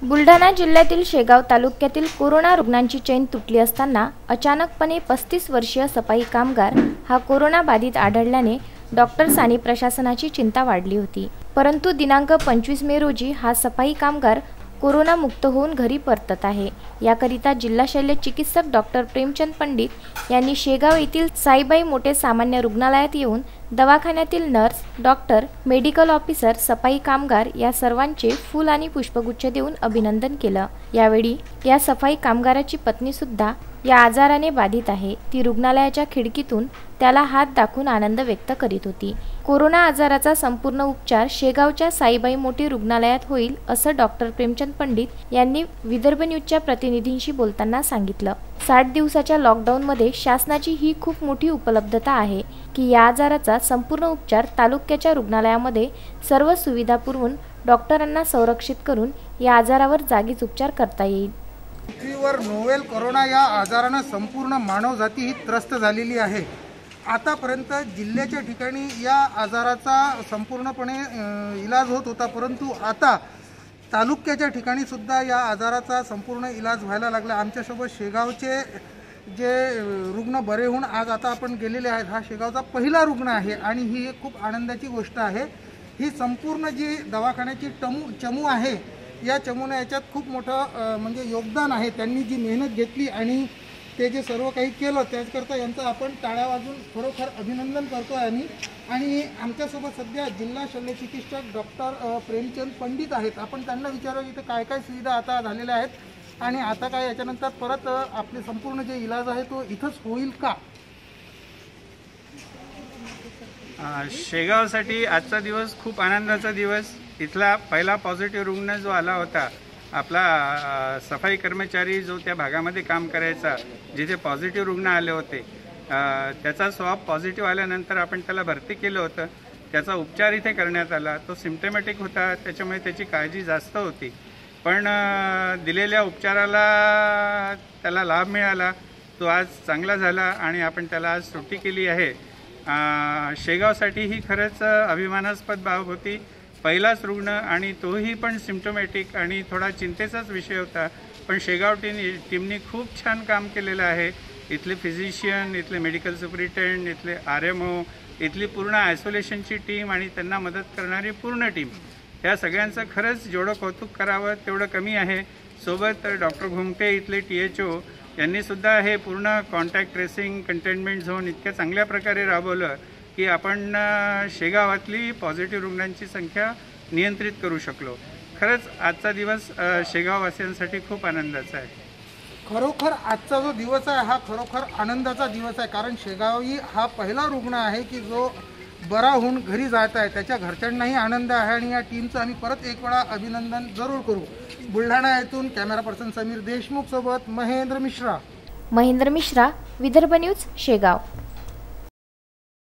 बुलढाणा जिल्ह्यातील शेगाव तालुक्यातील कोरोना रुग्णांची चैन तुटली असताना अचानकपणे 35 वर्षीय सफाई कामगार हा कोरोना बाधित आढळल्याने डॉक्टर्स आणि प्रशासनाची चिंता वाढली होती। परंतु दिनांक 25 मे रोजी हा सफाई कामगार कोरोना मुक्त होऊन घरी परतत आहे। याकरिता जिल्हा शल्य चिकित्सक डॉक्टर प्रेमचंद पंडित यांनी शेगाव येथील साईबाई मोठे सामान्य रुग्णालयात येऊन दवाखान्यातील नर्स, डॉक्टर, मेडिकल ऑफिसर, सफाई कामगार या सर्वांचे फूल आणि पुष्पगुच्छ देऊन अभिनंदन केलं। यावेळी या सफाई कामगाराची पत्नी सुद्धा या आजाराने बाधित आहे। ती रुग्णालयाच्या खिडकीतून त्याला हात दाखवून आनंद व्यक्त करीत होती। कोरोना आजाराचा संपूर्ण उपचार शेगावच्या साईबाई मोठे रुग्णालयात होईल असं डॉक्टर प्रेमचंद पंडित यांनी विदर्भ न्यूजच्या प्रतिनिधींशी बोलताना सांगितलं। 60 दिवसाच्या लॉकडाऊनमध्ये शासनाची ही खूप मोठी उपलब्धता आहे की या आजाराचा संपूर्ण उपचार तालुक्याच्या रुग्णालयामध्ये सर्व सुविधा पुरवून डॉक्टरांना संरक्षित करून या आजारावर जागीच उपचार करता येईल। पृथ्वीवर नोवेल कोरोना या आजाराने संपूर्ण मानवजाती ही त्रस्त झालेली आहे। आतापर्यंत जिल्ह्याच्या ठिकाणी या आजाराचा संपूर्णपणे इलाज होत होता, परंतु आता तालुक्याच्या ठिकाणी सुद्धा या आजाराचा संपूर्ण इलाज व्हायला लागला। आमच्यासोबत शेगावचे जे रुग्ण बरे होऊन आज आता आपण गेलेले आहेत। हा शेगावचा पहिला रुग्ण आहे आणि ही एक खूप आनंदाची गोष्ट आहे। ही संपूर्ण जी दवाखान्याची चमू आहे, या चमूने याच्यात खूप मोठं म्हणजे योगदान आहे। त्यांनी जी मेहनत घेतली आणि ते जे सर्व काही केलं त्याकरता यांचं आपण टाळ्या वाजवून खरोखर अभिनंदन करतो आहे। आणि आमच्यासोबत सध्या जिल्हा शल्य चिकित्सक डॉक्टर प्रेमचंद पंडित आहेत। आपण त्यांना विचारू इथे काय काय सुविधा आता झालेल्या आहेत आणि आता काय याच्यानंतर परत आपले संपूर्ण जे इलाज आहे तो इथंच होईल का? शेगावसाठी आजचा दिवस खूप आनंदाचा दिवस। इथला पहिला पॉझिटिव्ह रुग्ण जो आला होता, आपला सफाई कर्मचारी जो त्या भागामध्ये काम करायचा, जिथे पॉझिटिव्ह रुग्ण आले होते, त्याचा स्वॅब पॉझिटिव्ह आल्यानंतर आपण त्याला भरती केलं होतं। त्याचा उपचार इथे करण्यात आला। तो सिम्प्टमॅटिक होता, त्याच्यामुळे त्याची काळजी जास्त होती, पण दिलेल्या उपचाराला त्याला लाभ मिळाला। तो आज चांगला झाला आणि आपण त्याला आज सुट्टी केली आहे। शेगावसाठी ही खरंच अभिमानास्पद बाब होती। पहिलाच रुग्ण आणि तोही पण सिम्प्टमॅटिक आणि थोडा चिंतेचाच विषय होता, पण शेगाव टीमने खूप छान काम केलेलं आहे। इथले फिजिशियन, इथले मेडिकल सुपरिटेंडेंट, इथले RMO, इथली पूर्ण आयसोलेशनची टीम आणि त्यांना मदत करणारी पूर्ण टीम, या सगळ्यांचं खरंच जेवढं कौतुक करावं तेवढं कमी आहे। सोबत डॉक्टर घुमटे इथले THO यांनी सुद्धा हे पूर्ण कॉन्टॅक्ट ट्रेसिंग, कंटेनमेंट झोन इतक्या चांगल्या प्रकारे राबवलं की आपण शेगावातली पॉझिटिव्ह रुग्णांची संख्या नियंत्रित करू शकलो। खरंच आजचा दिवस शेगाववासियांसाठी खूप आनंदाचा आहे। खरोखर आजचा जो दिवस आहे हा खरोखर आनंदाचा दिवस आहे, कारण शेगावी हा पहिला रुग्ण आहे की जो बरा होऊन घरी जात आहे। त्याच्या घरच्यांनाही आनंद आहे आणि या टीमचं आम्ही परत एक वेळा अभिनंदन जरूर करू। बुलढाणा येथून कॅमेरा पर्सन समीर देशमुख सोबत महेंद्र मिश्रा, विदर्भ न्यूज, शेगाव।